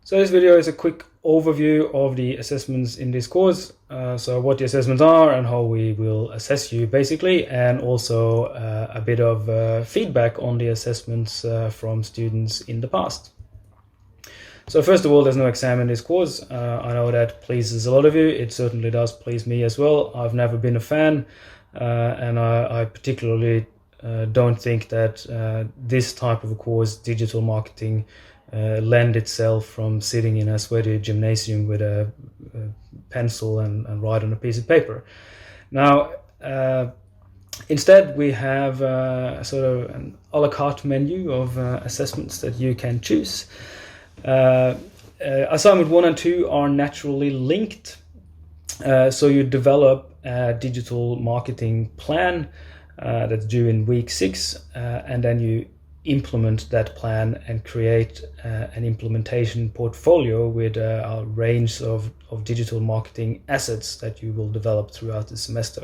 So this video is a quick overview of the assessments in this course. So what the assessments are and how we will assess you basically, and also a bit of feedback on the assessments from students in the past. So first of all, there's no exam in this course. I know that pleases a lot of you. It certainly does please me as well. I've never been a fan, and I particularly don't think that this type of a course, digital marketing, lend itself from sitting in a sweaty gymnasium with a pencil and write on a piece of paper. Now, instead, we have sort of an a la carte menu of assessments that you can choose. Assignment 1 and 2 are naturally linked. So you develop a digital marketing plan that's due in week 6, and then you implement that plan and create an implementation portfolio with a range of digital marketing assets that you will develop throughout the semester.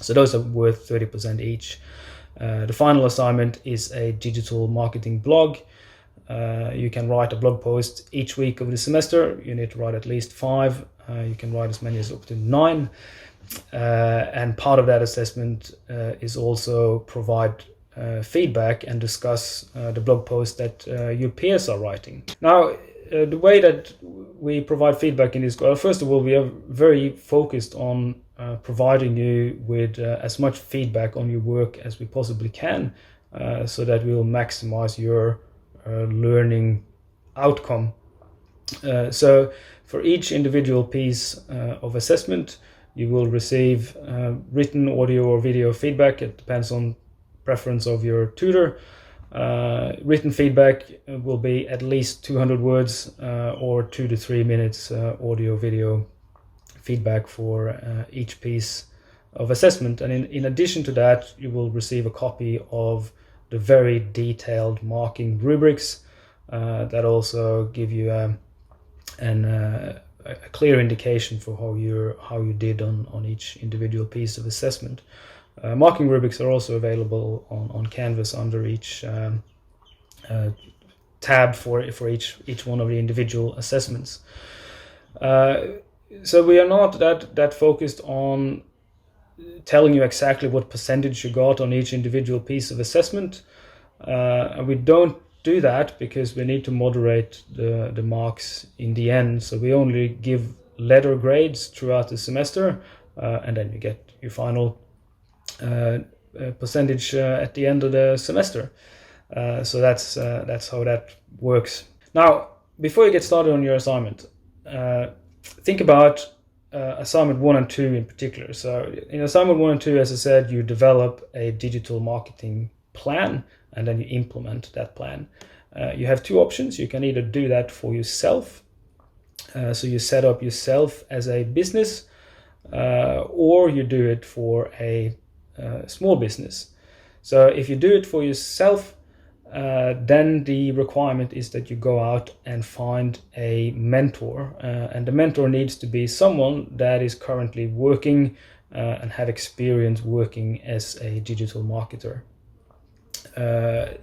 So those are worth 30% each. The final assignment is a digital marketing blog. You can write a blog post each week of the semester. You need to write at least 5. You can write as many as up to 9. And part of that assessment is also provide feedback and discuss the blog post that your peers are writing. Now, the way that we provide feedback in this, first of all, we are very focused on providing you with as much feedback on your work as we possibly can, so that we will maximize your learning outcome. So for each individual piece of assessment, you will receive written, audio or video feedback. It depends on preference of your tutor. Written feedback will be at least 200 words or 2 to 3 minutes audio video feedback for each piece of assessment. And in addition to that, you will receive a copy of the very detailed marking rubrics that also give you a clear indication for how you did on each individual piece of assessment. Marking rubrics are also available on Canvas under each tab for each one of the individual assessments. So we are not that focused on telling you exactly what percentage you got on each individual piece of assessment. And we don't do that because we need to moderate the marks in the end. So we only give letter grades throughout the semester, and then you get your final percentage at the end of the semester. So that's how that works. Now, before you get started on your assignment, think about assignment 1 and 2 in particular. So in assignment 1 and 2, as I said, you develop a digital marketing plan and then you implement that plan. You have 2 options. You can either do that for yourself, so you set up yourself as a business, or you do it for a small business. So if you do it for yourself, then the requirement is that you go out and find a mentor, and the mentor needs to be someone that is currently working and have experience working as a digital marketer.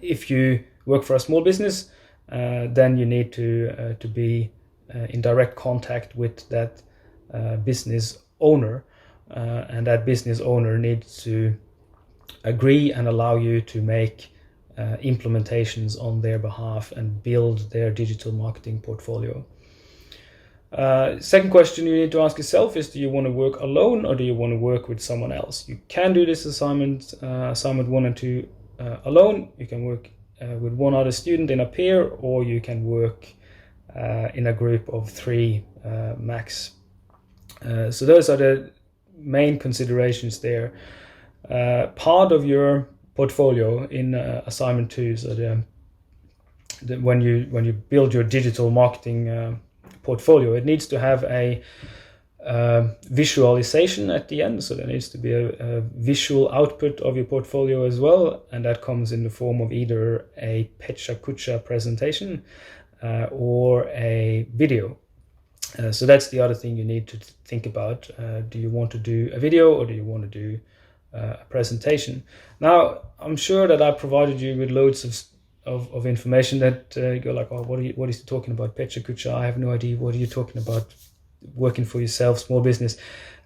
If you work for a small business, then you need to be in direct contact with that business owner, and that business owner needs to agree and allow you to make implementations on their behalf and build their digital marketing portfolio. Second question you need to ask yourself is, do you want to work alone or do you want to work with someone else? You can do this assignment 1 and 2 alone. You can work with one other student in a peer, or you can work in a group of 3 max. So those are the main considerations there. Part of your portfolio in assignment 2, so when you build your digital marketing portfolio, it needs to have a visualization at the end. So there needs to be a visual output of your portfolio as well, and that comes in the form of either a Pecha Kucha presentation or a video. So that's the other thing you need to think about. Do you want to do a video or do you want to do a presentation? Now, I'm sure that I provided you with loads of of information that you go like, oh, what is he talking about? Pecha Kucha, I have no idea. What are you talking about? Working for yourself, small business.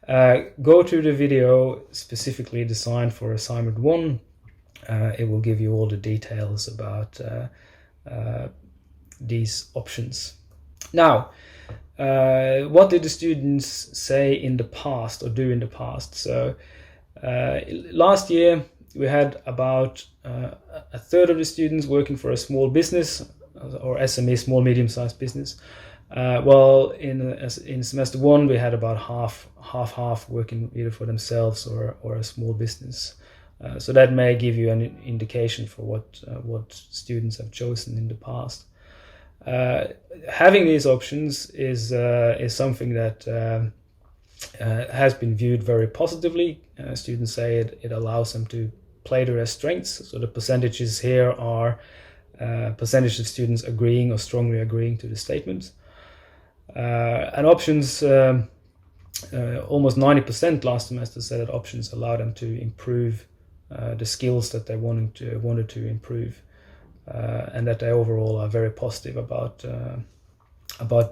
Go to the video specifically designed for assignment 1. It will give you all the details about these options. Now, what did the students say in the past or do in the past? So last year we had about a third of the students working for a small business or SME, small medium-sized business. Well, in semester 1 we had about half working either for themselves or a small business. So that may give you an indication for what students have chosen in the past. Having these options is something that has been viewed very positively. Students say it allows them to play to their strengths. So the percentages here are percentage of students agreeing or strongly agreeing to the statements. And options, almost 90% last semester said that options allow them to improve the skills that they wanted to improve. And that they overall are very positive about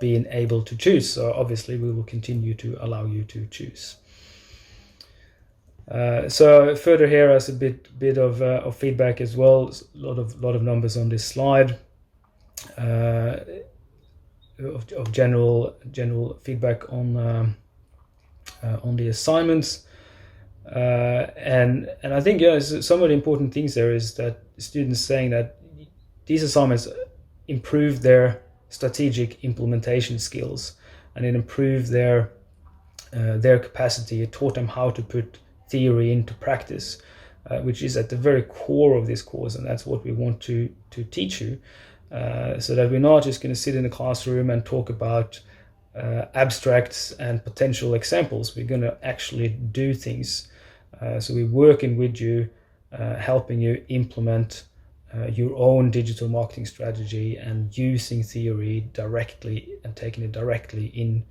being able to choose. So obviously we will continue to allow you to choose. So further here as a bit of feedback as well. A lot of numbers on this slide. Of general feedback on the assignments. And I think some of the important things there is that students saying that these assignments improve their strategic implementation skills, and it improved their capacity. It taught them how to put theory into practice, which is at the very core of this course, and that's what we want to teach you, so that we're not just going to sit in the classroom and talk about abstracts and potential examples. We're going to actually do things. So we're working with you, helping you implement your own digital marketing strategy and using theory directly and taking it directly in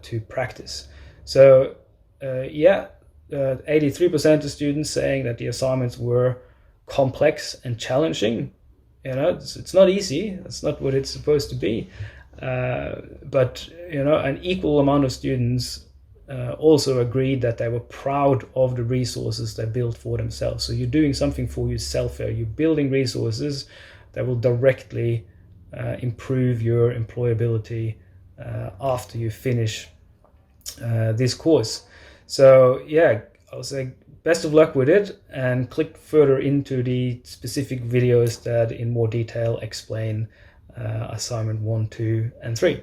to practice. So 83% of students saying that the assignments were complex and challenging. It's not easy. That's not what it's supposed to be. But an equal amount of students also agreed that they were proud of the resources they built for themselves. So you're doing something for yourself here. You're building resources that will directly improve your employability after you finish this course. So I'll say best of luck with it, and click further into the specific videos that in more detail explain assignment 1, 2, and 3.